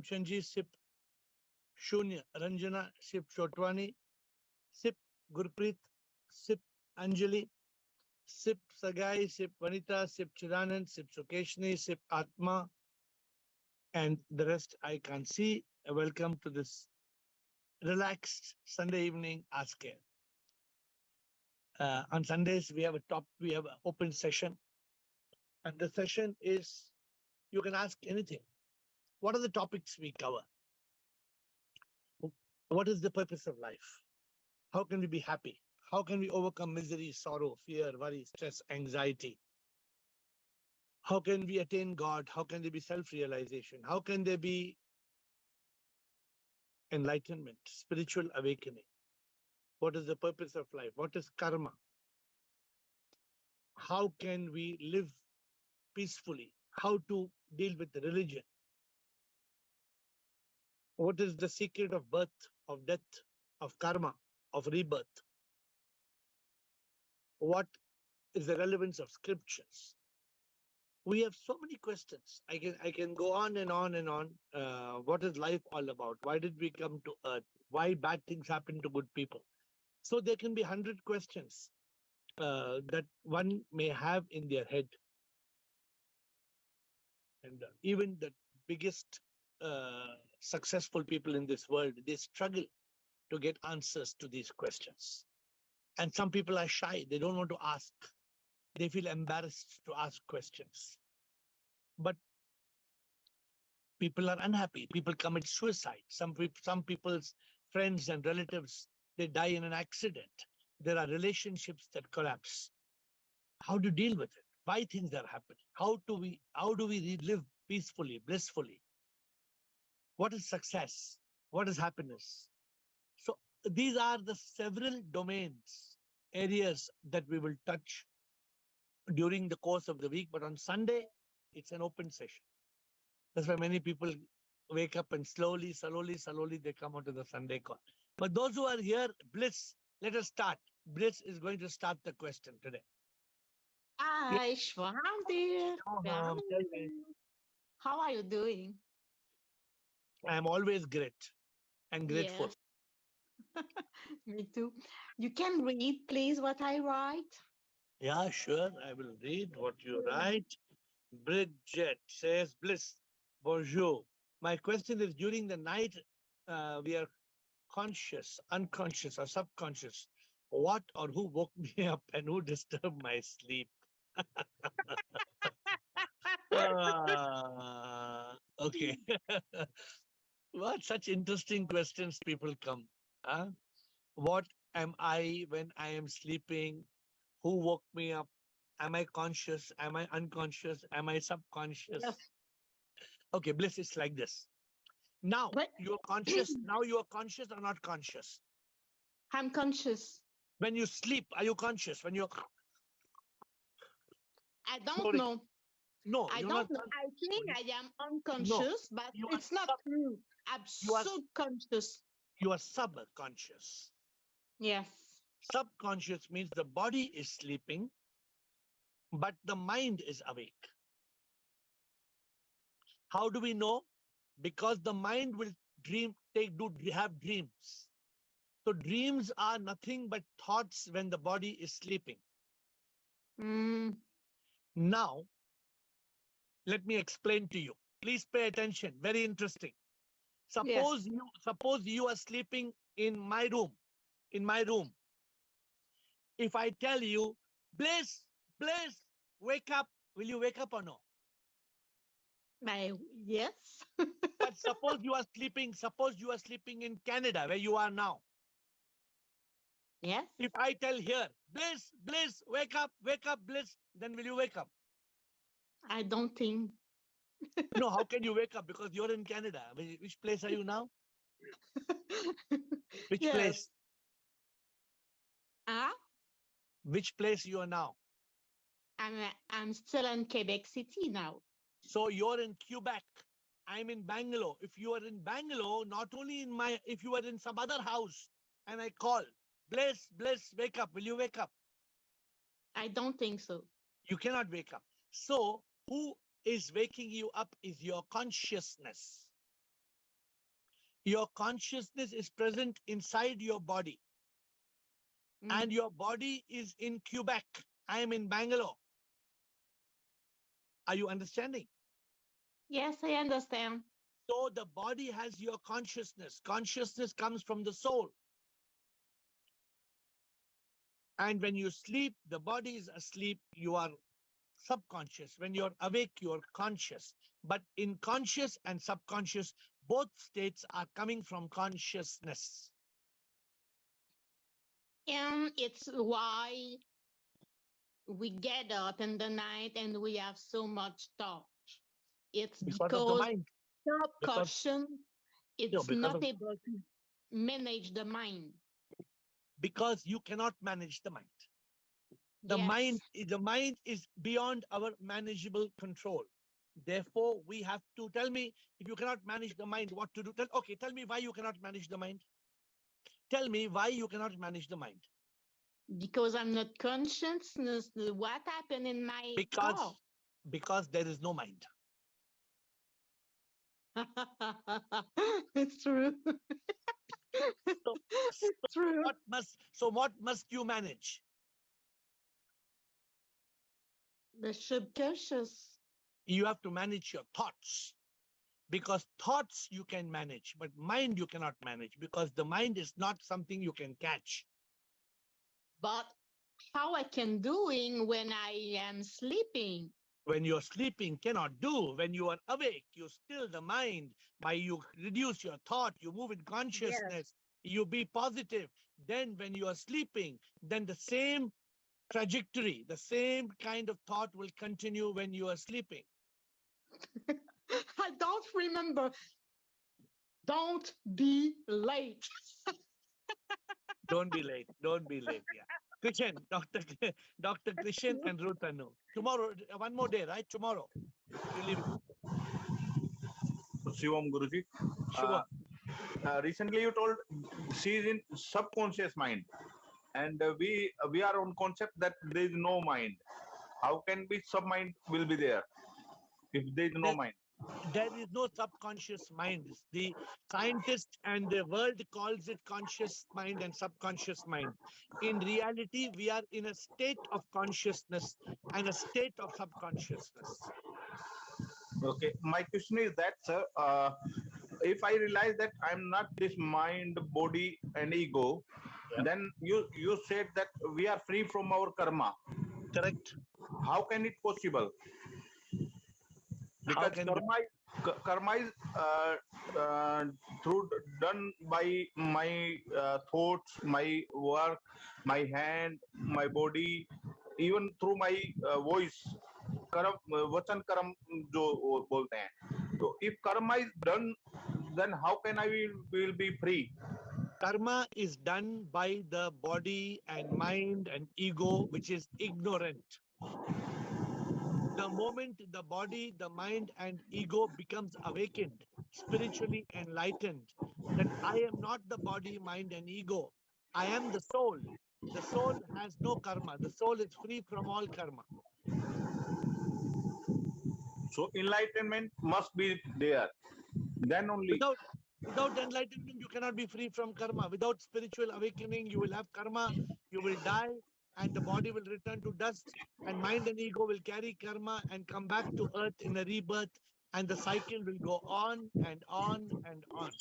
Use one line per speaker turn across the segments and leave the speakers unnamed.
Premchandji, Sip Shunya, Ranjana, Sip Chotwani, Sip Gurpreet, Sip Anjali, Sip Sagai, Sip Vanita, Sip Chidanand, Sip Sukeshni, Sip Atma, and the rest I can't see. Welcome to this relaxed Sunday evening Ask Air. On Sundays, we have an open session, and the session is you can ask anything. What are the topics we cover? What is the purpose of life? How can we be happy? How can we overcome misery, sorrow, fear, worry, stress, anxiety? How can we attain God? How can there be self realization? How can there be enlightenment, spiritual awakening? What is the purpose of life? What is karma? How can we live peacefully? How to deal with religion? What is the secret of birth, of death, of karma, of rebirth? What is the relevance of scriptures? We have so many questions. I can go on and on and on. What is life all about? Why did we come to earth? Why bad things happen to good people? So there can be 100 questions that one may have in their head. And even the biggest successful people in this world, they struggle to get answers to these questions. And some people are shy. They don't want to ask. They feel embarrassed to ask questions. But people are unhappy. People commit suicide. Some people's friends and relatives, they die in an accident. There are relationships that collapse. How do you deal with it? Why things are happening? How do we live peacefully, blissfully? What is success? What is happiness? So these are the several domains, areas that we will touch during the course of the week. But on Sunday, it's an open session. That's why many people wake up and slowly they come onto the Sunday call. But those who are here, Bliss, let us start. Bliss is going to start the question today.
Hi, Shwam dear.
Tell me.
How are you doing?
I am always great and grateful.
Yes, me too. You can read, please, what I write.
Yeah, sure. I will read what you write. Bridget says, Bliss, bonjour. My question is during the night, we are conscious, unconscious, or subconscious. What or who woke me up and who disturbed my sleep? Okay. What such interesting questions people come. Huh? What am I when I am sleeping? Who woke me up? Am I conscious? Am I unconscious? Am I subconscious?
Yes,
Okay, Bliss, it's like this. Now
but
you're conscious. Now you are conscious or not conscious?
I'm conscious.
When you sleep, are you conscious? When you're
I don't
snoring?
know.
No,
I
you're not.
don't know. I think I am
No,
unconscious, but
you are
it's not
sub.
true. I'm
You are
subconscious.
you are subconscious.
Yes.
Subconscious means the body is sleeping, but the mind is awake. How do we know? Because the mind will have dreams. So dreams are nothing but thoughts when the body is sleeping.
Mm,
Now, let me explain to you. Please pay attention. Very interesting.
yes.
Suppose you are sleeping in my room. In my room. If I tell you, Bliss, Bliss, wake up, will you wake up or no?
My yes.
But suppose you are sleeping in Canada, where you are now.
Yes.
If I tell here, Bliss, Bliss, wake up, Bliss, then will you wake up?
I don't think.
No, how can you wake up? Because you're in Canada. Which place are you now? Which
Yes.
place?
Ah,
Which place you are now?
I'm still in Quebec City now.
So you're in Quebec. I'm in Bangalore. If you are in Bangalore, not only if you are in some other house and I call, Bliss, Bliss, wake up. Will you wake up?
I don't think so.
You cannot wake up. So who is waking you up is your consciousness. Your consciousness is present inside your body, and your body is in Quebec. I am in Bangalore. Are you understanding?
Yes, I understand.
So the body has your consciousness. Consciousness comes from the soul. And when you sleep, the body is asleep, you are subconscious. When you're awake, you're conscious. But in conscious and subconscious, both states are coming from consciousness.
And it's why we get up in the night and we have so much thought. It's
Because of the
because
mind.
subconscious, it's
Because
not able to manage the mind.
because you cannot manage the mind. The
Yes.
mind is beyond our manageable control. Therefore, we have to tell me if you cannot manage the mind, what to do. Tell me why you cannot manage the mind. Tell me why you cannot manage the mind.
Because I'm not conscious what happened in my
Because there is no mind.
It's true. It's true.
What must you manage?
The subconscious.
You have to manage your thoughts, because thoughts you can manage, but mind you cannot manage, because the mind is not something you can catch.
But how I can doing when I am sleeping?
When you're sleeping, cannot do. When you are awake, you still the mind. By you reduce your thought, you move in consciousness, you be positive. Then when you are sleeping, then the same trajectory, the same kind of thought will continue when you are sleeping.
I don't remember. Don't be late.
Don't be late. Don't be late. Yeah. Krishan, Dr. Krishan and Rutanu. Tomorrow, one more day, right? Tomorrow. You leave.
Shivam Guruji. Recently you told she is in subconscious mind, and we are on concept that there is no mind. How can be sub mind will be there if there is no mind?
There is no subconscious mind. The scientist and the world calls it conscious mind and subconscious mind. In reality, we are in a state of consciousness and a state of subconsciousness.
Okay, my question is that, sir, if I realize that I'm not this mind, body, and ego, then you said that we are free from our karma.
Correct.
How can it possible? Because karma is through done by my thoughts, my work, my hand, my body, even through my voice. वचन कर्म जो बोलते हैं, तो if karma is done, then how can I will be free?
Karma is done by the body and mind and ego, which is ignorant. The moment the body, the mind, and ego becomes awakened, spiritually enlightened, that I am not the body, mind, and ego. I am the soul. The soul has no karma. The soul is free from all karma.
So enlightenment must be there. Then only.
Without enlightenment, you cannot be free from karma. Without spiritual awakening, you will have karma, you will die, and the body will return to dust, and mind and ego will carry karma and come back to earth in a rebirth, and the cycle will go on and on and on.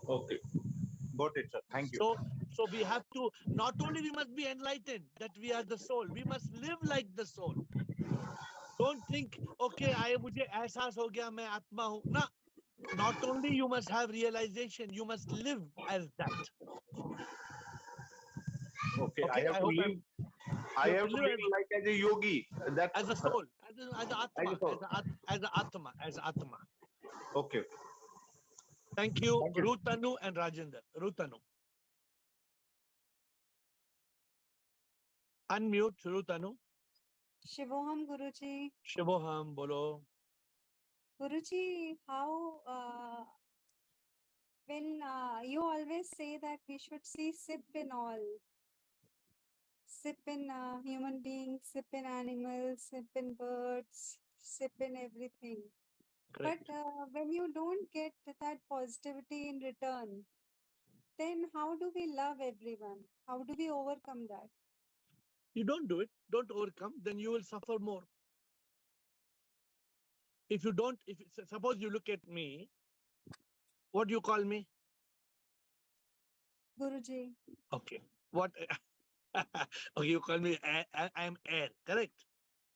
Okay. Got it, sir. Thank you.
So we have to, not only we must be enlightened that we are the soul, we must live like the soul. Don't think, okay, mujhe ehsas ho gaya, main atma hu. No. Not only you must have realization, you must live as that.
Okay, I have to live like as a yogi. That
as a soul, as an atma.
Okay.
Thank you, Rutanu and Rajendra. Rutanu. Unmute, Rutanu.
Shivoham Guruji.
Shivoham, bolo.
Guruji, how when you always say that we should see sip in all, sip in human beings, sip in animals, sip in birds, sip in everything.
Correct.
But when you don't get that positivity in return, then how do we love everyone? How do we overcome that?
You don't do it, don't overcome, then you will suffer more. If you don't, suppose you look at me, what do you call me?
Guruji.
Okay. What? Okay, you call me, I am AiR, correct?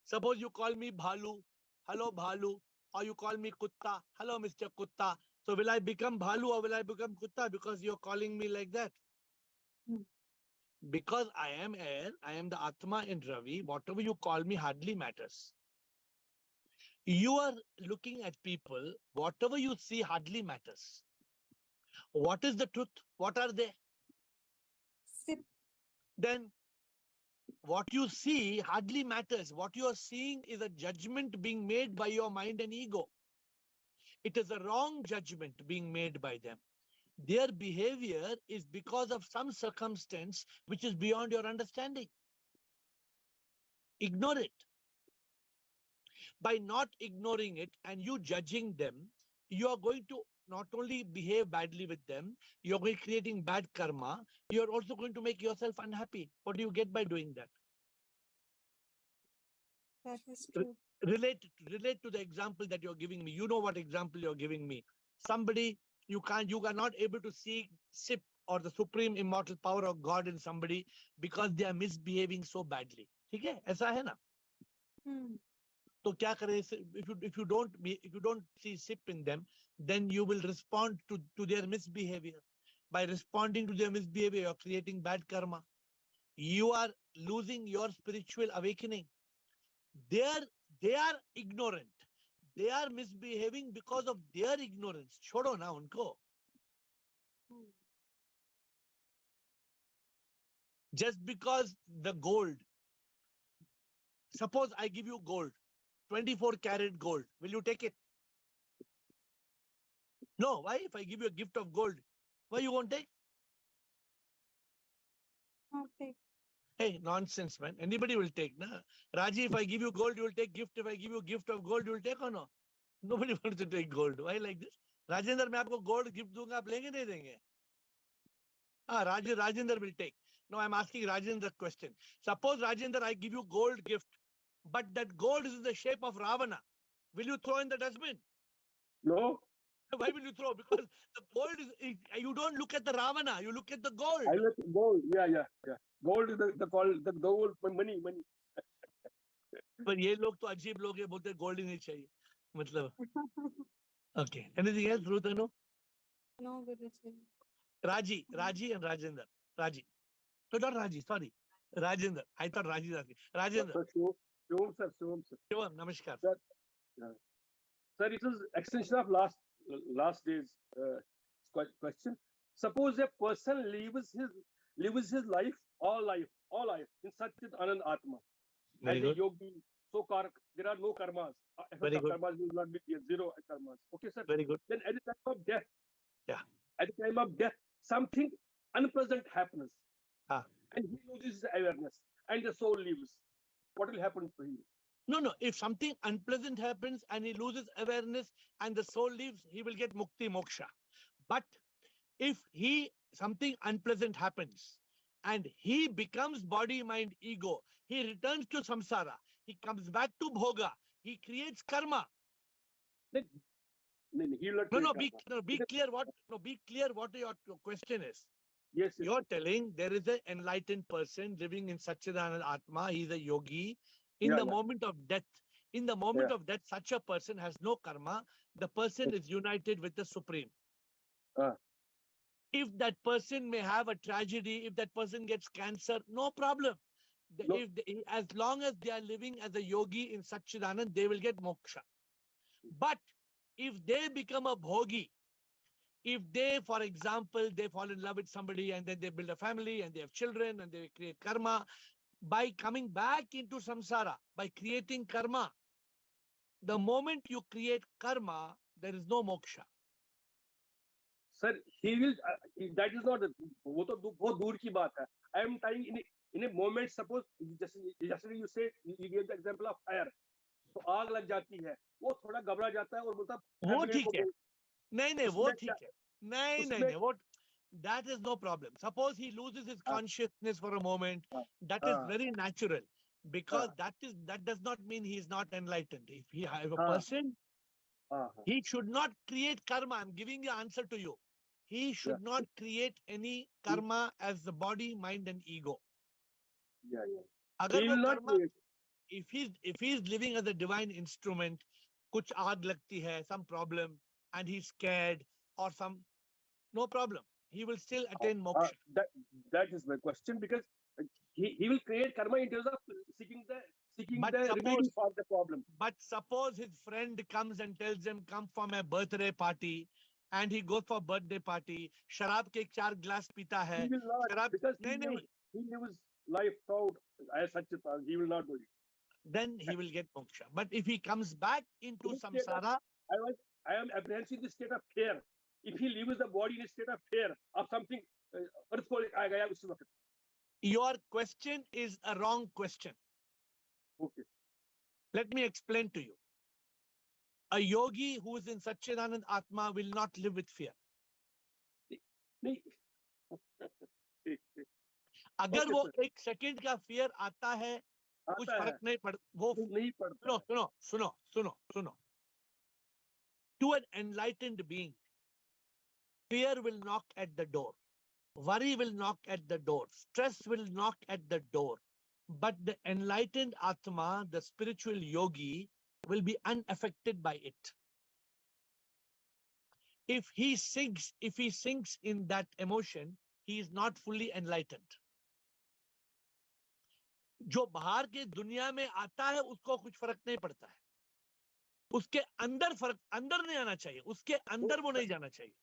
Suppose you call me Bhalu, hello Bhalu, or you call me Kutta, hello Mr. Kutta. So will I become Bhalu or will I become Kutta because you're calling me like that?
Hmm.
Because I am AiR, I am the Atma in Ravi, whatever you call me hardly matters. You are looking at people, whatever you see hardly matters. What is the truth? What are they?
Sip.
Then what you see hardly matters. What you are seeing is a judgment being made by your mind and ego. It is a wrong judgment being made by them. Their behavior is because of some circumstance which is beyond your understanding. Ignore it. By not ignoring it and you judging them, you are going to not only behave badly with them, you're going creating bad karma. You're also going to make yourself unhappy. What do you get by doing that?
That is true.
Relate to the example that you're giving me. You know what example you're giving me. Somebody, you are not able to see SIP or the supreme immortal power of God in somebody because they are misbehaving so badly. ठीक है? ऐसा है ना? तो क्या करें? If you don't see SIP in them, then you will respond to their misbehavior. By responding to their misbehavior, you're creating bad karma. You are losing your spiritual awakening. They are ignorant. They are misbehaving because of their ignorance. छोड़ो ना उनको. Just because the gold. Suppose I give you gold, 24 karat gold. Will you take it? No. Why? If I give you a gift of gold, why you won't take?
Okay.
Hey, nonsense, man. Anybody will take, na? Raji, if I give you gold, you will take gift. If I give you a gift of gold, you will take or no? Nobody wants to take gold. Why like this? Rajendra, मैं आपको gold gift दूंगा, आप लेंगे नहीं देंगे? Ah, Rajendra will take. No, I'm asking Rajendra a question. Suppose, Rajendra, I give you gold gift, but that gold is in the shape of Ravana. Will you throw in the dustbin?
No.
Why will you throw? Because the gold is, you don't look at the Ravana, you look at the gold.
I look at gold. Yeah. Gold is the gold money.
पर ये लोग तो अजीब लोग हैं, बोलते gold ही नहीं चाहिए. मतलब. Okay. Anything else, Ruth? No,
Guruji.
Raji and Rajendra. Raji. No, not Raji. Sorry. Rajendra. I thought Raji was asking. Rajendra.
Shivam sir.
Shivam, namaskar.
Sir, it is extension of last day's question. Suppose a person lives his life, all life in Satchit Anand Atma.
Very
as
good.
a yogi, there are no karmas.
Very good.
Karmas will not be there, zero karmas. Okay, sir.
Very good.
Then at the time of death,
Yeah.
At the time of death, something unpleasant happens,
Ah.
and he loses his awareness, and the soul leaves. What will happen to him?
No. If something unpleasant happens and he loses awareness and the soul leaves, he will get mukti moksha. But if something unpleasant happens and he becomes body, mind, ego, he returns to samsara, he comes back to bhoga, he creates karma.
Then he will not
Be clear what your question is.
Yes.
You're telling there is an enlightened person living in Satchidanand Atma, he's a yogi. In the moment of death, such a person has no karma. The person is united with the Supreme. If that person may have a tragedy, if that person gets cancer, no problem. As long as they are living as a yogi in Satchidanand, they will get moksha. But if they become a bhogi, if they, for example, they fall in love with somebody and then they build a family and they have children and they create karma, by coming back into samsara, by creating karma, the moment you create karma, there is no moksha.
Sir, he will. That is not. वो तो बहुत दूर की बात है. I am telling in a moment. Suppose yesterday you said you gave the example of fire. तो आग लग जाती है, वो थोड़ा घबरा जाता है और बोलता
वो
family
ठीक
को
है,
बोल,
नहीं वो
उसमें
ठीक
क्या,
है, नहीं
उसमें
वो that is no problem. Suppose he loses his
हाँ,
consciousness for a moment,
हाँ,
that is
हाँ,
very natural, because
हाँ,
that does not mean he is not enlightened. If a
हाँ,
person,
हाँ, हाँ,
he should not create karma. I'm giving the answer to you. He
yeah,
should not create any karma as the body, mind, and ego.
yeah, yeah.
अगर
He
वो
will not
karma,
create.
if he is living as a divine instrument, कुछ आग लगती है, some problem, and he's scared or some, no problem. He will still attain moksha.
That is my question, because he will create karma in terms of seeking
But
the remedy
suppose,
for the problem.
his friend comes and tells him, come for my birthday party, and he goes for birthday party, शराब के 4 glass पीता
He
है,
will not,
शराब,
because
नहीं,
he lives life out as such a person. He will not do it.
then he will get moksha. But if he comes back into
This state of,
samsara,
I am apprehensive in the state of fear. If he leaves the body in a state of fear of something, earthquake आ गया उस वक्त.
your question is a wrong question.
Okay.
Let me explain to you. A yogi who is in Satchidanand Atma will not live with fear.
नहीं.
अगर
Okay,
वो
sir.
1 second का fear आता है, कुछ
आता है,
फर्क नहीं पड़, वो
नहीं पड़ता है.
सुनो. To an enlightened being, fear will knock at the door. Worry will knock at the door. Stress will knock at the door. But the enlightened Atma, the spiritual yogi, will be unaffected by it. If he sinks in that emotion, he is not fully enlightened. जो बाहर के दुनिया में आता है उसको कुछ फर्क नहीं पड़ता है, उसके अंदर फर्क, अंदर नहीं आना चाहिए, उसके अंदर वो नहीं जाना चाहिए.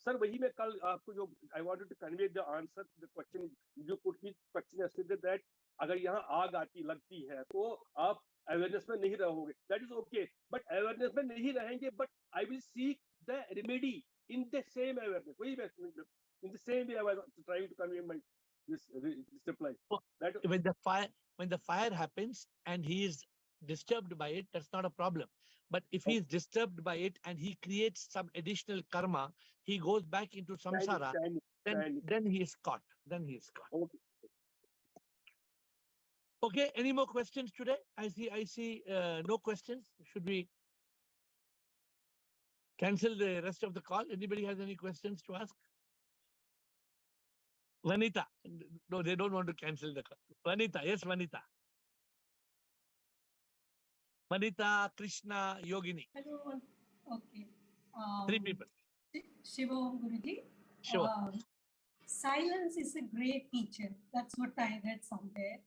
सर वही मैं कल आपको जो I wanted to convey the answer to the question you put his question yesterday, that अगर यहाँ आग आती लगती है तो आप awareness में नहीं रहोगे, that is okay, but awareness में नहीं रहेंगे, but I will seek the remedy in the same awareness. वही in the same way I was trying to convey my this reply. That
When the fire happens and he is disturbed by it, that's not a problem. But if he is disturbed by it and he creates some additional karma, he goes back into samsara, then he is caught.
Okay.
Okay, any more questions today? I see no questions. Should we cancel the rest of the call? Anybody has any questions to ask? Vanita. No, they don't want to cancel the call. Vanita, yes, Vanita. Vanita, Krishna, Yogini.
Hello. Okay.
3 people.
Shiva Guruji.
Sure.
Silence is a great teacher. That's what I read somewhere.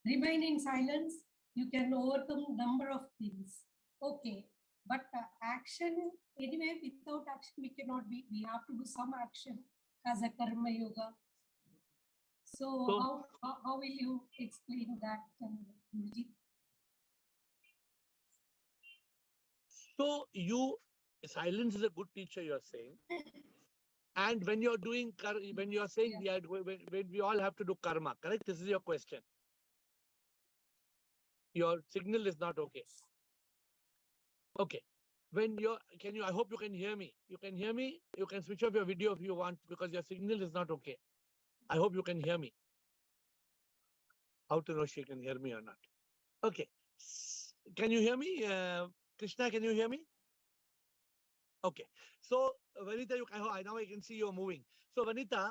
Remain in silence, you can overcome number of things. Okay. But action, anyway, without action, we cannot be. We have to do some action as a karma yoga. So how will you explain that, Guruji?
So silence is a good teacher, you're saying. And when you're saying when we all have to do karma, correct? This is your question. Your signal is not okay. Okay. I hope you can hear me. You can hear me? You can switch off your video if you want, because your signal is not okay. I hope you can hear me. How to know she can hear me or not? Okay. Can you hear me? Krishna, can you hear me? Okay. So, Vanita, now I can see you're moving. So, Vanita,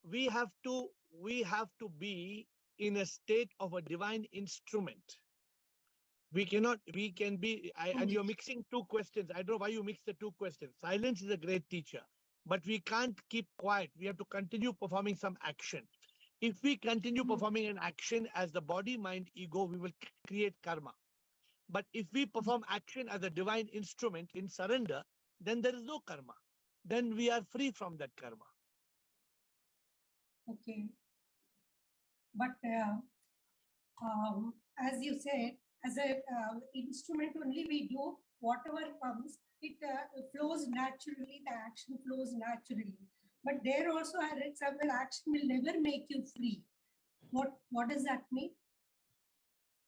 we have to be in a state of a divine instrument. And you're mixing 2 questions. I don't know why you mix the 2 questions. Silence is a great teacher, but we can't keep quiet. We have to continue performing some action. If we continue performing an action as the body, mind, ego, we will create karma. But if we perform action as a divine instrument in surrender, then there is no karma. Then we are free from that karma.
Okay. But as you said, as an instrument only, we do whatever comes, it flows naturally, the action flows naturally. But there also I read somewhere, action will never make you free. What does that mean?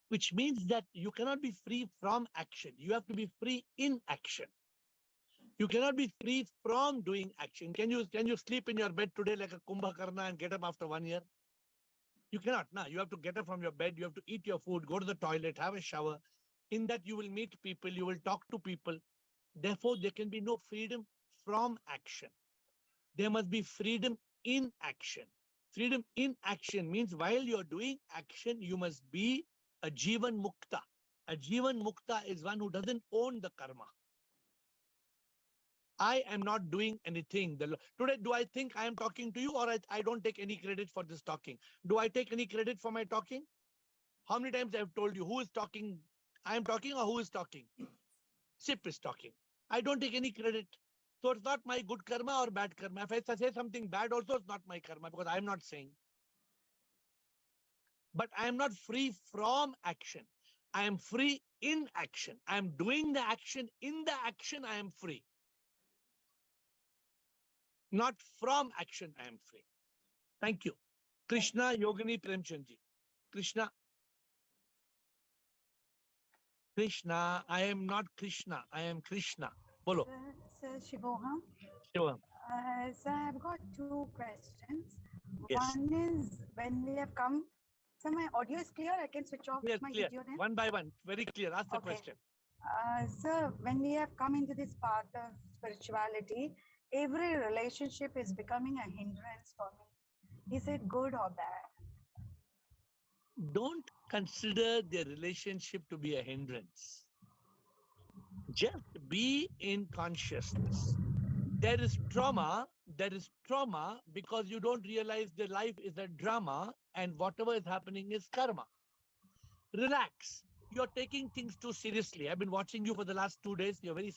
which means that you cannot be free from action. You have to be free in action. You cannot be free from doing action. Can you sleep in your bed today like a Kumbhakarna and get up after 1 year? You cannot. Now you have to get up from your bed. You have to eat your food, go to the toilet, have a shower. In that you will meet people, you will talk to people. Therefore, there can be no freedom from action. There must be freedom in action. Freedom in action means while you're doing action, you must be a Jivan Mukta. A Jivan Mukta is one who doesn't own the karma. I am not doing anything. Today, do I think I am talking to you, or I don't take any credit for this talking? Do I take any credit for my talking? How many times I've told you who is talking? I am talking, or who is talking? Sip is talking. I don't take any credit. So it's not my good karma or bad karma. If I say something bad also, it's not my karma because I'm not saying. But I am not free from action. I am free in action. I am doing the action. In the action, I am free. Not from action, I am free. Thank you. Krishna Yogini Premchandji. Krishna. Krishna, I am not Krishna. I am Krishna. Bolo.
Sir Shivoham.
Shivoham.
Sir, I've got two questions.
Yes.
One is when we have come. So my audio is clear. I can switch off
Clear,
my
clear.
video then.
One by one. Very clear. Ask the
Okay.
question.
Sir, when we have come into this path of spirituality, every relationship is becoming a hindrance for me. Is it good or bad?
Don't consider the relationship to be a hindrance. Just be in consciousness. There is trauma because you don't realize the life is a drama and whatever is happening is karma. Relax. You're taking things too seriously. I've been watching you for the last 2 days. You're very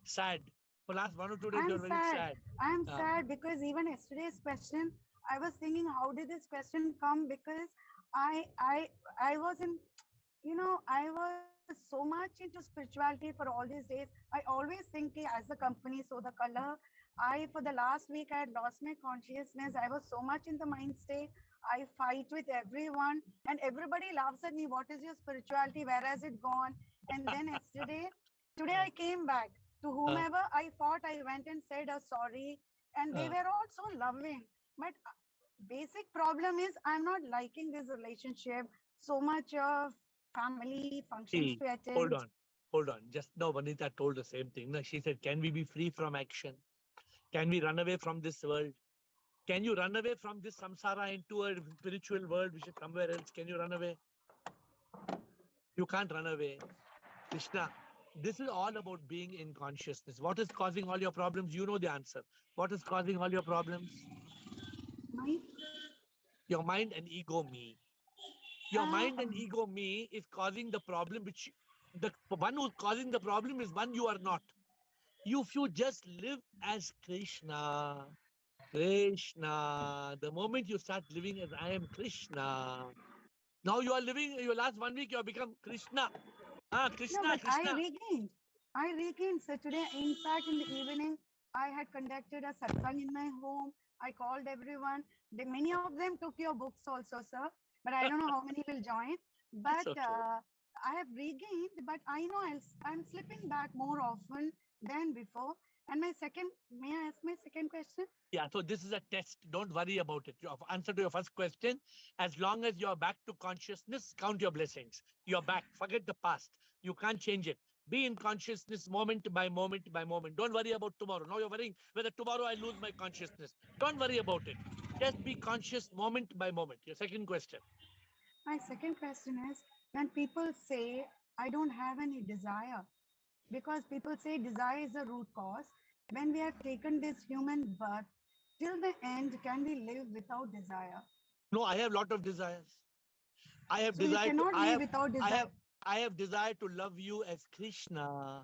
sad. For the last 1 or 2 days, you're very sad.
I'm sad because even yesterday's question, I was thinking, how did this question come? Because I wasn't, I was so much into spirituality for all these days. I always think as the company, so the color. For the last week, I had lost my consciousness. I was so much in the mind state. I fight with everyone and everybody laughs at me. What is your spirituality? Where has it gone? And then today I came back to whomever I thought. I went and said a sorry and they were all so loving. But basic problem is I'm not liking this relationship. So much of family functions to attend.
Hold on. Just now, Vanita told the same thing. No, she said, can we be free from action? Can we run away from this world? Can you run away from this samsara into a spiritual world which is somewhere else? Can you run away? You can't run away. Krishna, this is all about being in consciousness. What is causing all your problems? You know the answer. What is causing all your problems?
Mind?
Your mind and ego me. Your mind and ego me is causing the problem, which the one who's causing the problem is one you are not. If you just live as Krishna, the moment you start living as I am Krishna, now you are living, your last 1 week you have become Krishna. Krishna,
no, but
Krishna.
I regained. So today, in fact, in the evening, I had conducted a satsang in my home. I called everyone. Many of them took your books also, sir. But I don't know how many will join. But
okay.
I have regained, but I know I'm slipping back more often than before. And may I ask my second question?
Yeah, so this is a test. Don't worry about it. Your answer to your first question, as long as you're back to consciousness, count your blessings. You're back. Forget the past. You can't change it. Be in consciousness moment by moment by moment. Don't worry about tomorrow. Now you're worrying whether tomorrow I lose my consciousness. Don't worry about it. Just be conscious moment by moment. Your second question.
My second question is, when people say, I don't have any desire, because people say desire is the root cause. When we have taken this human birth, till the end, can we live without desire?
No, I have a lot of desires. I have
so
desire.
You cannot live without desire.
I have desire to love you as Krishna.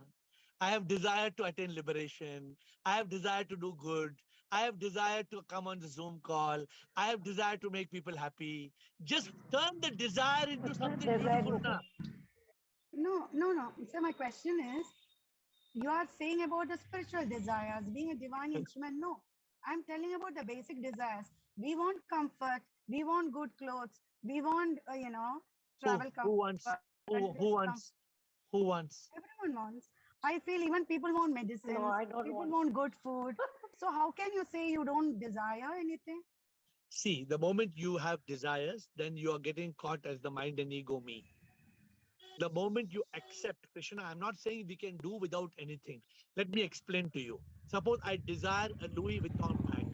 I have desire to attain liberation. I have desire to do good. I have desire to come on the Zoom call. I have desire to make people happy. Just turn the desire into something beautiful now.
No. So my question is, you are saying about the spiritual desires, being a divine instrument. No, I'm telling about the basic desires. We want comfort. We want good clothes. We want, travel comfort.
Who wants? Who wants?
Everyone wants. I feel even people want medicine.
No, I don't
People
want.
want good food. So how can you say you don't desire anything?
See, the moment you have desires, then you are getting caught as the mind and ego me. The moment you accept, Krishna, I'm not saying we can do without anything. Let me explain to you. Suppose I desire a Louis Vuitton bag.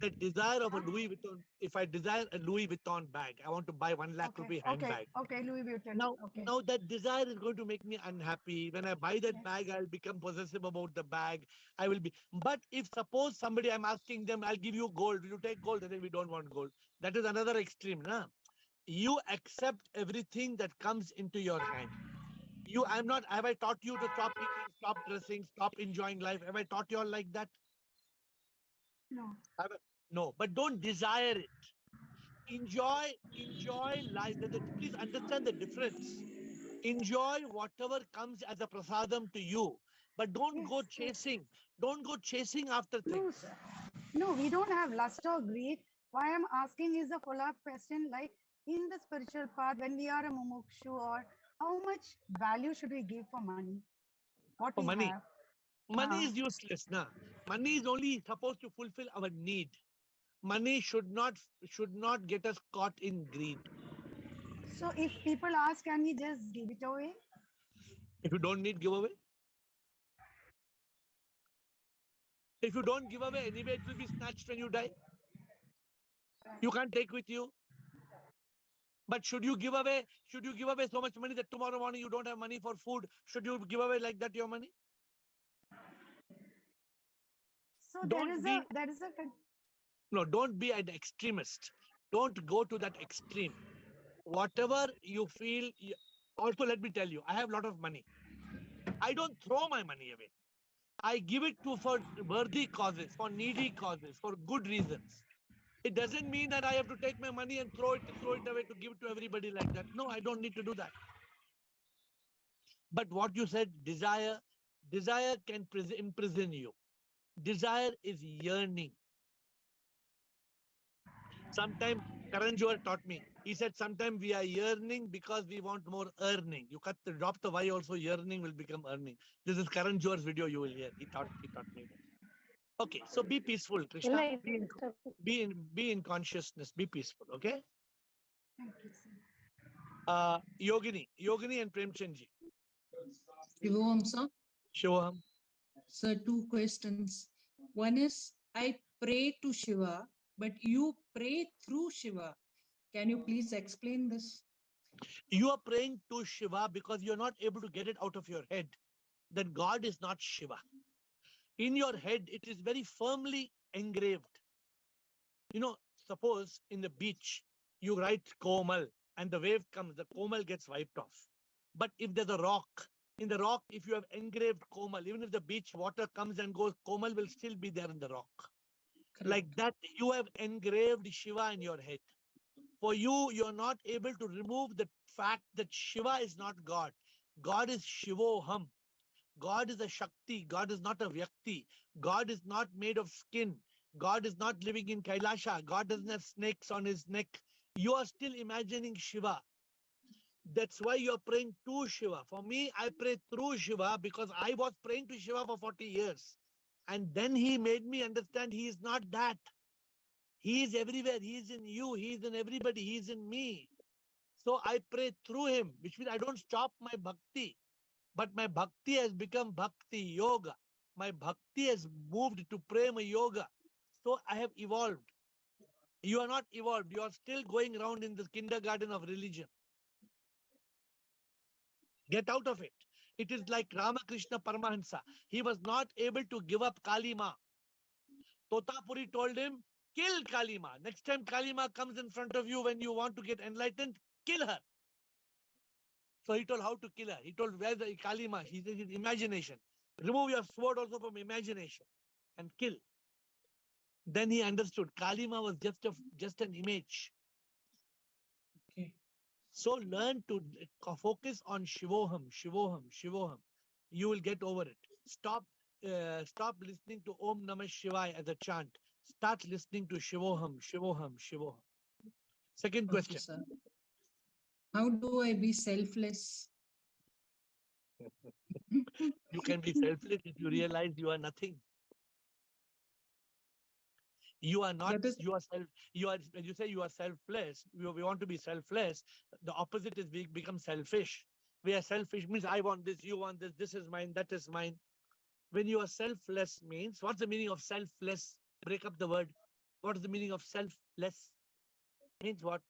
The desire of a Louis Vuitton, if I desire a Louis Vuitton bag, I want to buy 1 lakh rupee handbag.
Okay, Louis Vuitton.
Now,
Okay.
now that desire is going to make me unhappy. When I buy that
Yes.
bag, I'll become possessive about the bag. I will be. But if suppose somebody, I'm asking them, I'll give you gold. Will you take gold? And then we don't want gold. That is another extreme, na? You accept everything that comes into your hand. I'm not. Have I taught you to stop eating, stop dressing, stop enjoying life? Have I taught you all like that?
No.
No. But don't desire it. Enjoy life. Please understand the difference. Enjoy whatever comes as a prasadam to you, but don't go
Yes, yes.
chasing. Don't go chasing after
No,
things.
sir. No, we don't have lust or greed. Why I'm asking is a follow-up question, like in the spiritual path, when we are a mumukshu, or how much value should we give for money? What
For
we
money.
have?
Money is useless, na. Money is only supposed to fulfill our need. Money should not get us caught in greed.
So if people ask, can we just give it away?
If you don't need, give away. If you don't give away anyway, it will be snatched when you die. You can't take with you. But should you give away so much money that tomorrow morning you don't have money for food? Should you give away like that your money?
So
Don't be an extremist. Don't go to that extreme. Whatever you feel. Also, let me tell you, I have a lot of money. I don't throw my money away. I give it for worthy causes, for needy causes, for good reasons. It doesn't mean that I have to take my money and throw it away to give it to everybody like that. No, I don't need to do that. But what you said, desire can imprison you. Desire is yearning. Sometimes Karan Johar taught me. He said sometimes we are yearning because we want more earning. You drop the Y also, yearning will become earning. This is Karan Johar's video you will hear. He taught me that. Okay, so be peaceful, Krishna. Be in consciousness. Be peaceful. Okay.
Thank you, sir.
Yogini and Premchandji.
Shivam, sir.
Shivam.
Sir, two questions. One is, I pray to Shiva, but you pray through Shiva. Can you please explain this?
You are praying to Shiva because you're not able to get it out of your head that God is not Shiva. In your head, it is very firmly engraved. Suppose in the beach, you write Komal and the wave comes, the Komal gets wiped off. But if there's a rock, in the rock, if you have engraved Komal, even if the beach water comes and goes, Komal will still be there in the rock.
Correct.
Like that, you have engraved Shiva in your head. For you, you're not able to remove the fact that Shiva is not God. God is Shivoham. God is a Shakti. God is not a Vyakti. God is not made of skin. God is not living in Kailasha. God doesn't have snakes on his neck. You are still imagining Shiva. That's why you're praying to Shiva. For me, I pray through Shiva because I was praying to Shiva for 40 years. And then he made me understand he is not that. He is everywhere. He is in you. He is in everybody. He is in me. So I pray through him, which means I don't stop my bhakti. But my bhakti has become bhakti yoga. My bhakti has moved to prema yoga. So I have evolved. You are not evolved. You are still going around in the kindergarten of religion. Get out of it. It is like Ramakrishna Paramahansa. He was not able to give up Kalima. Totapuri told him, kill Kalima. Next time Kalima comes in front of you when you want to get enlightened, kill her. So he told how to kill her. He told, where's the Kalima? He said, his imagination. Remove your sword also from imagination and kill. Then he understood Kalima was just an image.
Okay.
So learn to focus on Shivoham, Shivoham, Shivoham. You will get over it. Stop listening to Om Namah Shivaya as a chant. Start listening to Shivoham, Shivoham, Shivoham. Second question.
Okay, sir. How do I be selfless?
You can be selfless if you realize you are nothing. You are not,
That is,
you are when you say you are selfless, we want to be selfless. The opposite is we become selfish. We are selfish means I want this, you want this is mine, that is mine. When you are selfless means, what's the meaning of selfless? Break up the word. What is the meaning of selfless? Means what?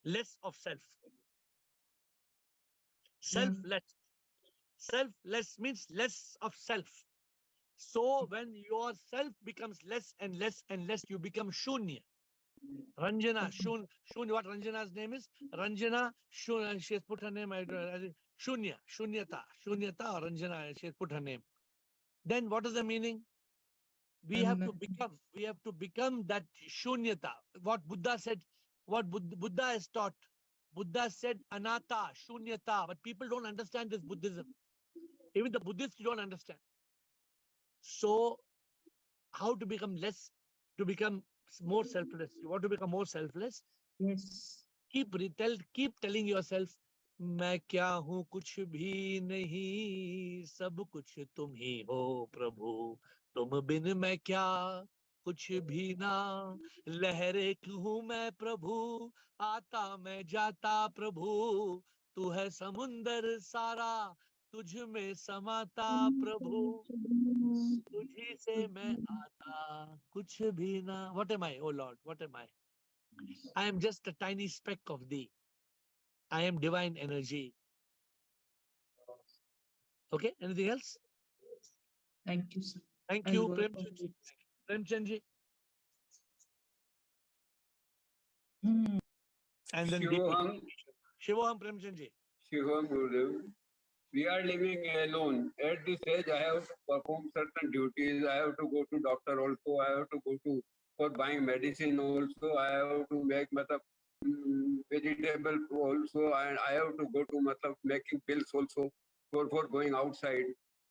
Less of self. Selfless. Selfless means less of self. So when your self becomes less and less and less, you become shunya. Ranjana, what Ranjana's name is? Ranjana, she has put her name, Shunya, Shunyata or Ranjana, she has put her name. Then what is the meaning? We have to become that Shunyata. What Buddha said, what Buddha has taught. Buddha said Anatta, Shunyata, but people don't understand this Buddhism. Even the Buddhists don't understand. So how to become less, to become more selfless? You want to become more selfless?
yes.
Keep telling yourself, मैं क्या हूँ कुछ भी नहीं, सब कुछ तुम ही हो प्रभु, तुम बिन मैं क्या कुछ भी ना, लहर एक हूँ मैं प्रभु, आता मैं जाता प्रभु, तू है समुंदर सारा, तुझ में समाता प्रभु, तुझी से मैं आता कुछ भी ना. What am I, oh Lord? What am I? I am just a tiny speck of thee. I am divine energy. Okay, anything else?
Thank you, sir.
Thank
I'll
you,
work on
Premchandji.
it.
Premchandji.
Hmm.
And then
Shivoham,
Shivoham Premchandji.
Shivoham Gurudev. We are living alone. At this age, I have to perform certain duties. I have to go to doctor also. I have to go to for buying medicine also. I have to make vegetable also. And I have to go to making bills also for going outside.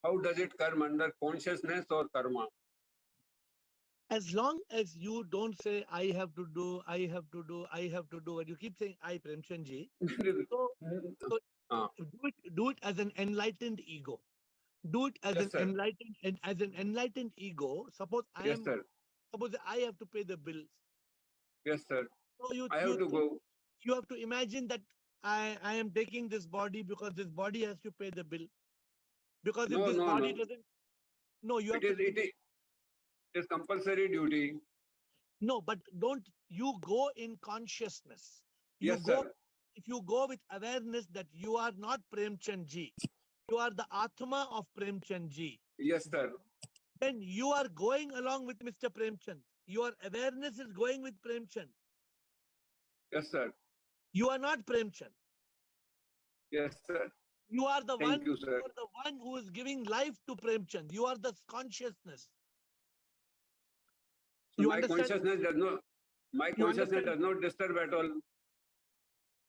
How does it come under consciousness or karma?
As long as you don't say, I have to do, and you keep saying, I, Premchandji, so do it as an enlightened ego. Do it as
Yes,
an
sir.
enlightened ego. Suppose
Yes, sir.
suppose I have to pay the bills.
Yes, sir.
So
I have to go.
you have to imagine that I am taking this body because this body has to pay the bill. Because if this body doesn't, no, you have to.
It is compulsory duty.
No, but don't you go in consciousness. You
Yes,
go,
sir.
if you go with awareness that you are not Premchandji, you are the Atma of Premchandji.
Yes, sir.
Then you are going along with Mr. Premchand. Your awareness is going with Premchand.
Yes, sir.
You are not Premchand.
Yes, sir.
You are the
Thank you, sir.
You are the one who is giving life to Premchand. You are the consciousness.
So
You
my
understand?
consciousness does not disturb at all.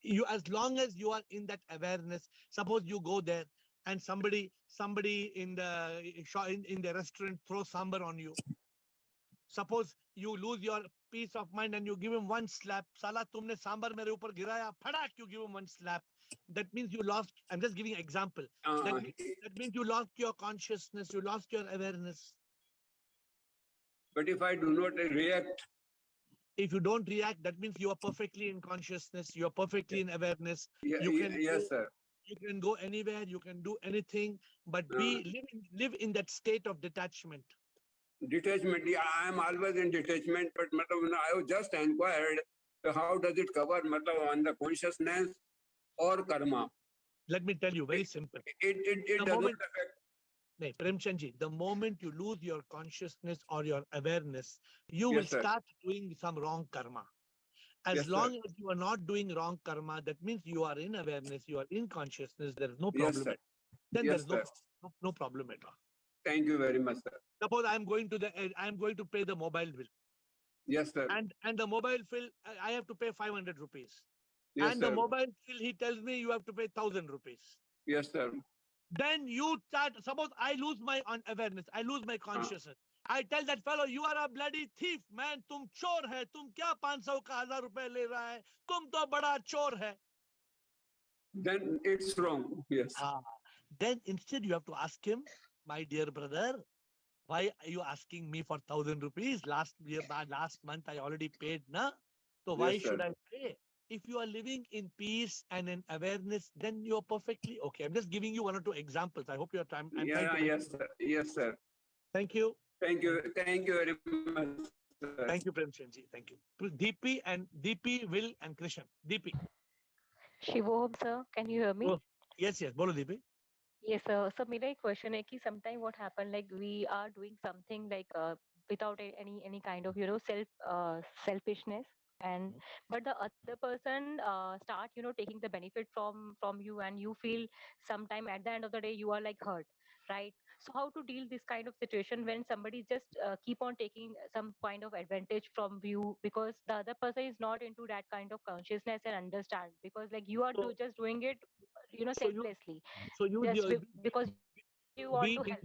You, as long as you are in that awareness, suppose you go there and somebody in the restaurant throws sambar on you. Suppose you lose your peace of mind and you give him one slap. Sala tumne sambar mere upar giraya, phadak, you give him one slap. That means you lost. I'm just giving an example. That means you lost your consciousness, you lost your awareness.
But if I do not react,
if you don't react, that means you are perfectly in consciousness, you are perfectly in awareness.
yes, sir.
You can go anywhere, you can do anything, but live in that state of detachment.
Detachment, yeah, I am always in detachment, but I have just inquired, how does it cover on the consciousness or karma?
Let me tell you, very simple.
It does not affect.
No, Premchandji, the moment you lose your consciousness or your awareness, you will start doing some wrong karma. As long as you are not doing wrong karma, that means you are in awareness, you are in consciousness, there is no problem. Then there is no problem at all.
Thank you very much, sir.
Suppose I am going to pay the mobile bill.
Yes, sir.
And the mobile bill, I have to pay 500 rupees.
Yes,
and
sir.
the mobile bill, he tells me you have to pay 1,000 rupees.
Yes, sir.
Then you start, suppose I lose my awareness, I lose my consciousness. I tell that fellow, you are a bloody thief, man. तुम चोर है. तुम क्या 500 का 1000 रुपए ले रहा है? तुम तो बड़ा चोर है.
Then it's wrong. Yes.
Then instead you have to ask him, my dear brother, why are you asking me for 1,000 rupees? Last month I already paid, na? So why
Yes, sir.
should I pay? If you are living in peace and in awareness, then you're perfectly okay. I'm just giving you one or two examples. I hope you're trying.
Yes, sir. Yes, sir.
Thank you.
Thank you very much, sir.
Thank you, Premchandji. Thank you. Deepi, Will, and Krishan. Deepi.
Shivoham sir, can you hear me?
Oh, yes. Bolo, Deepi.
Yes, sir. So, मेरा एक question है कि sometime what happen, like we are doing something like without any kind of selfishness, and but the other person start taking the benefit from you, and you feel sometime at the end of the day you are like hurt, right? So how to deal this kind of situation when somebody just keep on taking some kind of advantage from you because the other person is not into that kind of consciousness and understand, because like you are just doing it selflessly, because you want to help.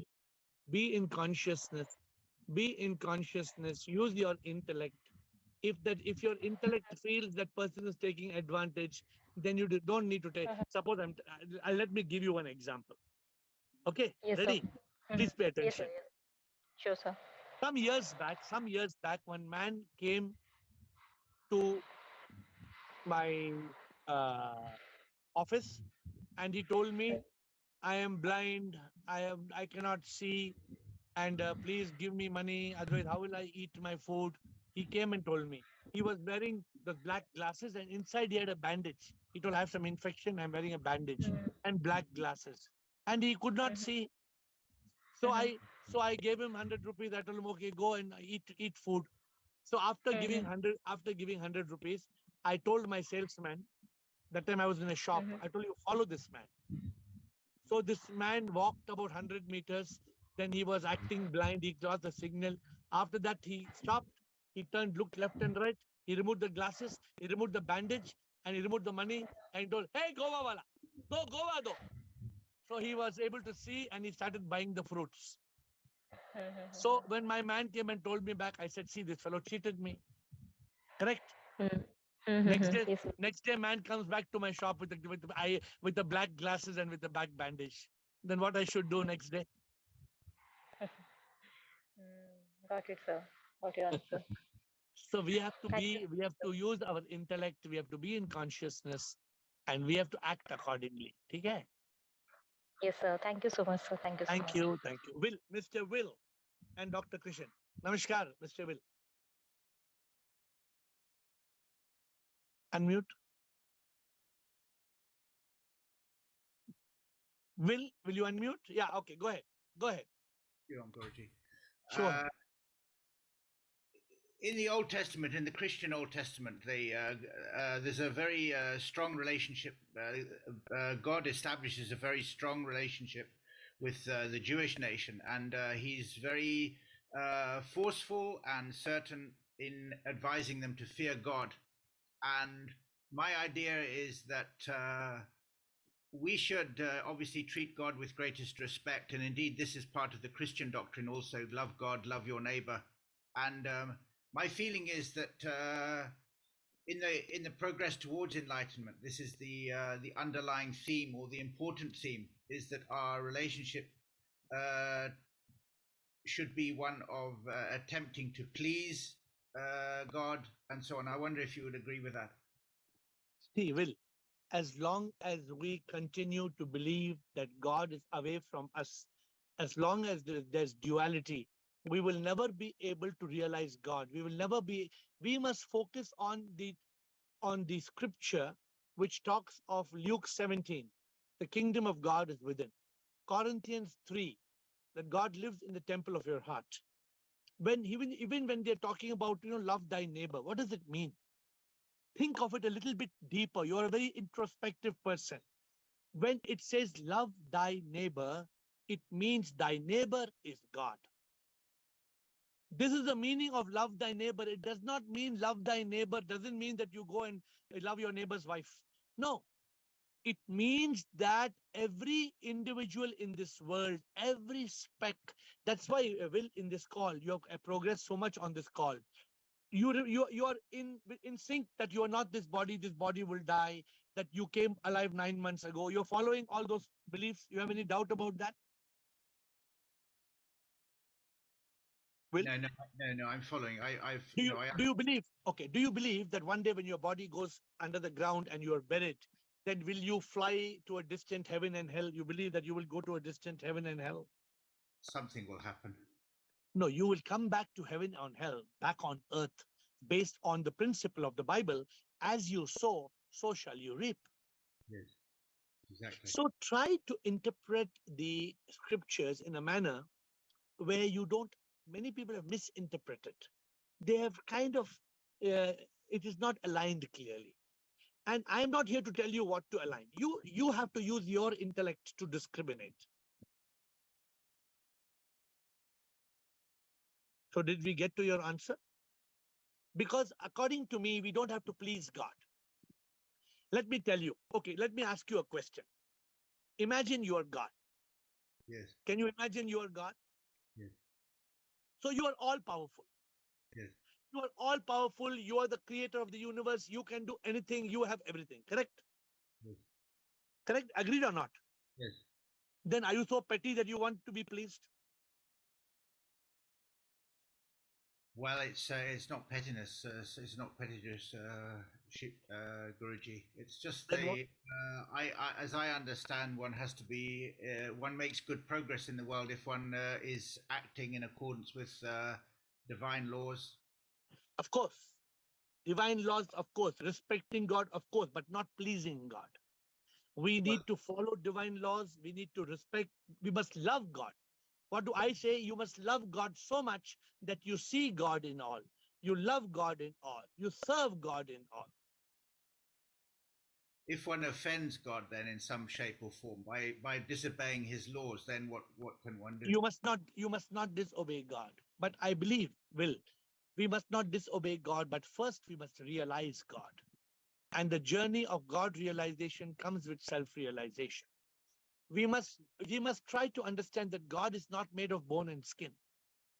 Be in consciousness. Use your intellect. If your intellect feels that person is taking advantage, then you don't need to take. Suppose let me give you one example. Okay,
Yes,
ready?
sir.
Please pay
Yes,
attention.
sir. Yes. Sure, sir.
Some years back, one man came to my office and he told me, I am blind, I cannot see, and please give me money, otherwise how will I eat my food? He came and told me. He was wearing the black glasses and inside he had a bandage. He told, I have some infection, I'm wearing a bandage and black glasses. And he could not see. So I gave him 100 rupees. I told him, okay, go and eat food. So after giving 100 rupees, I told my salesman, that time I was in a shop, I told you, follow this man. So this man walked about 100 meters. Then he was acting blind. He crossed the signal. After that, he stopped. He turned, looked left and right. He removed the glasses. He removed the bandage. And he removed the money. And he told, hey, Goa wala, do Goa do. So he was able to see and he started buying the fruits. So when my man came and told me back, I said, see, this fellow cheated me. Correct? Next day, man comes back to my shop with the black glasses and with the black bandage. Then what I should do next day?
Got it, sir. Got your answer.
So we have to use our intellect. We have to be in consciousness, and we have to act accordingly. Okay?
Yes, sir. Thank you so much, sir. Thank you so much.
Thank you. Will, Mr. Will, and Dr. Krishan. Namaskar, Mr. Will. Unmute. Will you unmute? Yeah, okay, go ahead. Sure.
In the Old Testament, in the Christian Old Testament, there's a very strong relationship. God establishes a very strong relationship with the Jewish nation, and he's very forceful and certain in advising them to fear God. And my idea is that we should obviously treat God with greatest respect, and indeed this is part of the Christian doctrine also: love God, love your neighbor. And my feeling is that in the progress towards enlightenment, this is the underlying theme, or the important theme, is that our relationship should be one of attempting to please God and so on. I wonder if you would agree with that.
See, Will, as long as we continue to believe that God is away from us, as long as there's duality, we will never be able to realize God. We must focus on the scripture which talks of Luke 17. The kingdom of God is within. Corinthians 3, that God lives in the temple of your heart. Even when they're talking about, love thy neighbor, what does it mean? Think of it a little bit deeper. You're a very introspective person. When it says love thy neighbor, it means thy neighbor is God. This is the meaning of love thy neighbor. It does not mean love thy neighbor doesn't mean that you go and love your neighbor's wife. No. It means that every individual in this world, every speck, that's why, Will, in this call, you have progressed so much on this call. You are in sync that you are not this body will die, that you came alive 9 months ago. You're following all those beliefs. You have any doubt about that? Will?
No, I'm following.
Do you believe, okay, do you believe that one day when your body goes under the ground and you are buried, then will you fly to a distant heaven and hell? You believe that you will go to a distant heaven and hell?
Something will happen.
No, you will come back to heaven and hell, back on earth, based on the principle of the Bible. As you sow, so shall you reap.
Yes, exactly.
So try to interpret the scriptures in a manner where you don't, many people have misinterpreted. They have kind of, it is not aligned clearly. And I'm not here to tell you what to align. You have to use your intellect to discriminate. So did we get to your answer? Because according to me, we don't have to please God. Let me tell you. Okay, let me ask you a question. Imagine you are God.
Yes.
Can you imagine you are God?
Yes.
So you are all powerful.
Yes.
You are all powerful. You are the creator of the universe. You can do anything. You have everything. Correct?
Yes.
Correct? Agreed or not?
Yes.
Then are you so petty that you want to be pleased?
Well, it's not pettiness. It's not pettiness, Guruji. It's just as I understand, one has to be. One makes good progress in the world if one is acting in accordance with divine laws.
Of course, divine laws. Of course, respecting God. Of course, but not pleasing God. We need to follow divine laws. We need to respect. We must love God. What do I say? You must love God so much that you see God in all. You love God in all. You serve God in all.
If one offends God, then in some shape or form by disobeying His laws, then what can one do?
You must not disobey God. But I believe, Will, we must not disobey God. But first, we must realize God, and the journey of God realization comes with self-realization. We must try to understand that God is not made of bone and skin.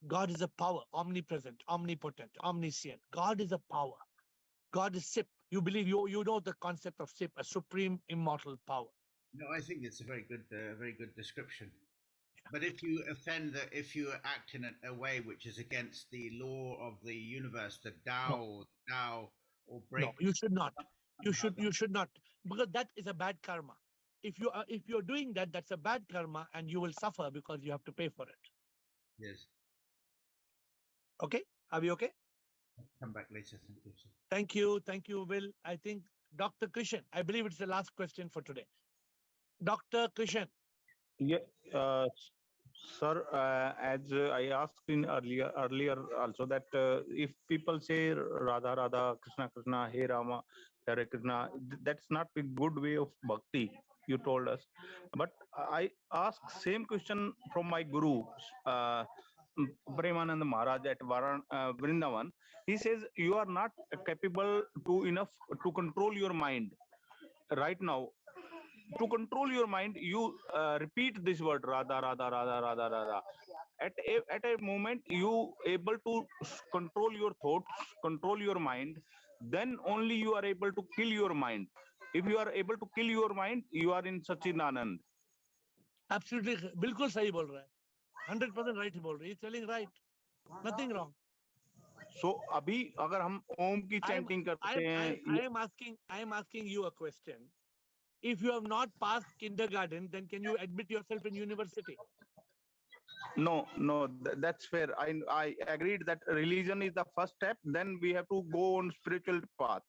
God is a power, omnipresent, omnipotent, omniscient. God is a power. God is SIP. You believe, you know the concept of SIP, a supreme immortal power.
No, I think it's a very good description. But if you if you act in a way which is against the law of the universe, the Tao, or break.
No, you should not. You should not, because that is a bad karma. If you're doing that, that's a bad karma, and you will suffer because you have to pay for it.
Yes.
Okay, are we okay?
I'll come back later. Thank you, sir.
Thank you, Will. I think Dr. Krishan, I believe it's the last question for today. Dr. Krishan.
Yeah, sir. As I asked in earlier also that if people say Radha Radha, Krishna Krishna, Hey Rama, Hare Krishna, that's not a good way of bhakti. You told us, but I asked same question from my guru, Premanand Maharaj at Vrindavan. He says you are not capable to enough to control your mind right now. To control your mind, you repeat this word Radha Radha Radha Radha Radha. At a moment you able to control your thoughts, control your mind, then only you are able to kill your mind. If you are able to kill your mind, you are in Sachinanand.
Absolutely, बिल्कुल सही बोल रहा है. 100% right बोल रहा है. He's telling right. Nothing wrong.
So अभी अगर हम ओम की chanting करते हैं,
I am asking you a question. If you have not passed kindergarten, then can you admit yourself in university?
No, that's fair. I agreed that religion is the first step. Then we have to go on spiritual path.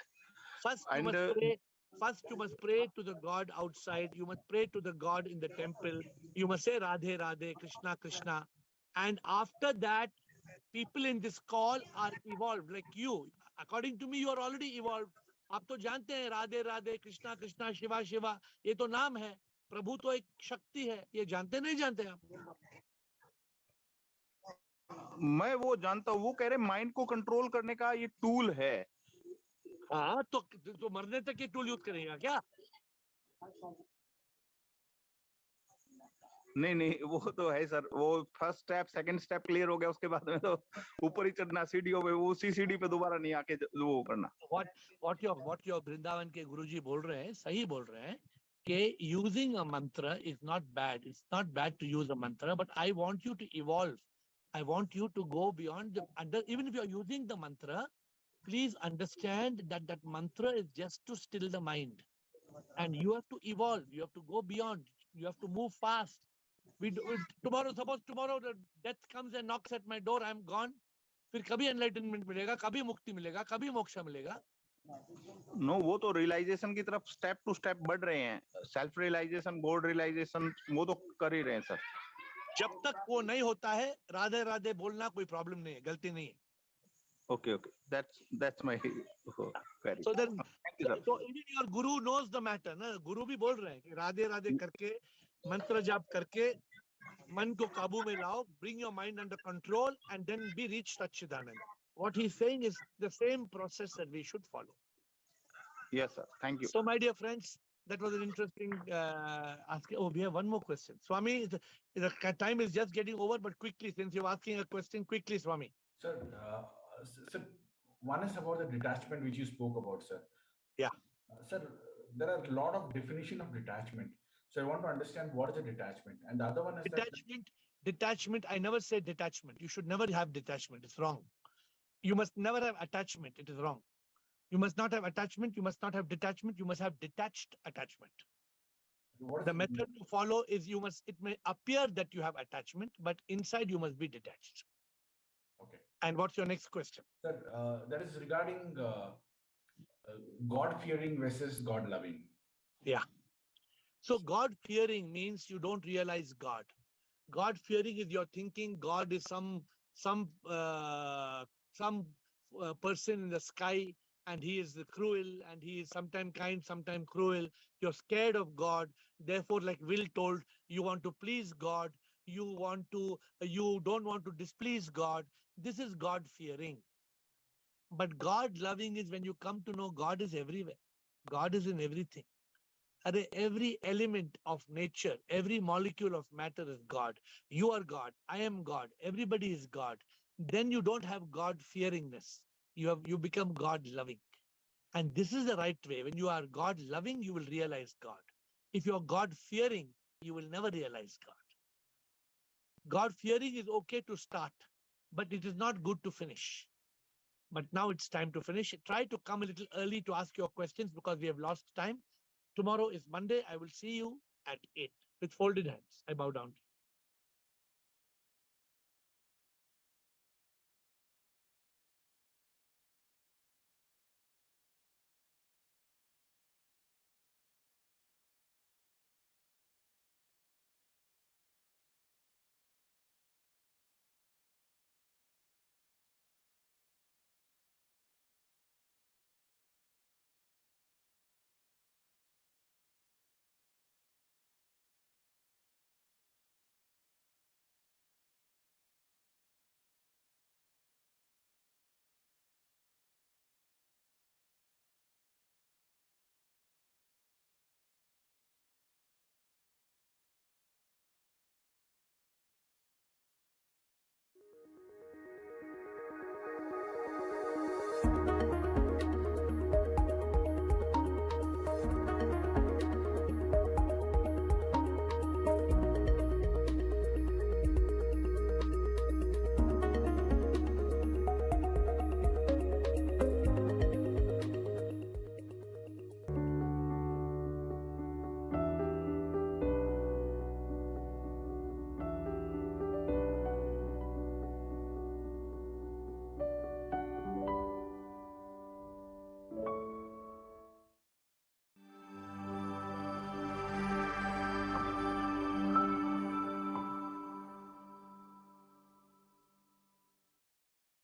First, you must pray. First, you must pray to the God outside. You must pray to the God in the temple. You must say Radhe Radhe, Krishna Krishna. And after that, people in this call are evolved like you. According to me, you are already evolved. आप तो जानते हैं राधे राधे, कृष्णा कृष्णा, शिवा शिवा, ये तो नाम है. प्रभु तो एक शक्ति है. ये जानते नहीं जानते आप?
मैं वो जानता हूँ. वो कह रहे माइंड को कंट्रोल करने का ये टूल है.
हाँ, तो मरने तक ये टूल यूज करेगा क्या?
नहीं नहीं, वो तो है सर, वो first step second step clear हो गया, उसके बाद में तो ऊपर ही चढ़ना सीढ़ियों पे, वो उसी सीढ़ी पे दोबारा नहीं आके वो करना।
what your वृंदावन के गुरुजी बोल रहे हैं, सही बोल रहे हैं कि using a mantra is not bad. It's not bad to use a mantra, but I want you to evolve. I want you to go beyond even if you're using the mantra, please understand that that mantra is just to still the mind. And you have to evolve. You have to go beyond. You have to move fast. Suppose tomorrow the death comes and knocks at my door, I'm gone. फिर कभी enlightenment मिलेगा, कभी मुक्ति मिलेगा, कभी मोक्ष मिलेगा?
No, वो तो रियलाइजेशन की तरफ स्टेप टू स्टेप बढ़ रहे हैं, सेल्फ रियलाइजेशन, गॉड रियलाइजेशन, वो तो कर ही रहे हैं सर।
जब तक वो नहीं होता है, राधे राधे बोलना कोई प्रॉब्लम नहीं है, गलती नहीं है।
Okay, that's my query.
So then, so even your guru knows the matter, ना? गुरु भी बोल रहे हैं कि राधे राधे करके, मंत्र जाप करके, मन को काबू में लाओ, bring your mind under control, and then be reached Satchidanand. What he's saying is the same process that we should follow.
Yes, sir. Thank you.
So, my dear friends, that was an interesting asking. Oh, we have one more question. Swami, the time is just getting over, but quickly, since you're asking a question, quickly, Swami.
Sir, sir, one is about the detachment which you spoke about, sir.
Yeah.
Sir, there are a lot of definition of detachment. So I want to understand what is a detachment. And the other one is
detachment. I never say detachment. You should never have detachment. It's wrong. You must never have attachment. It is wrong. You must not have attachment. You must not have detachment. You must have detached attachment. The method to follow is it may appear that you have attachment, but inside you must be detached.
Okay.
And what's your next question?
Sir, that is regarding God-fearing versus God-loving.
Yeah. So God-fearing means you don't realize God. God-fearing is your thinking God is some person in the sky, and he is cruel, and he is sometimes kind, sometimes cruel. You're scared of God. Therefore, like Will told, you want to please God. You don't want to displease God. This is God-fearing. But God-loving is when you come to know God is everywhere. God is in everything. Every element of nature, every molecule of matter is God. You are God. I am God. Everybody is God. Then you don't have God-fearingness. You become God-loving. And this is the right way. When you are God-loving, you will realize God. If you are God-fearing, you will never realize God. God-fearing is okay to start, but it is not good to finish. But now it's time to finish. Try to come a little early to ask your questions because we have lost time. Tomorrow is Monday. I will see you at 8 with folded hands. I bow down to you.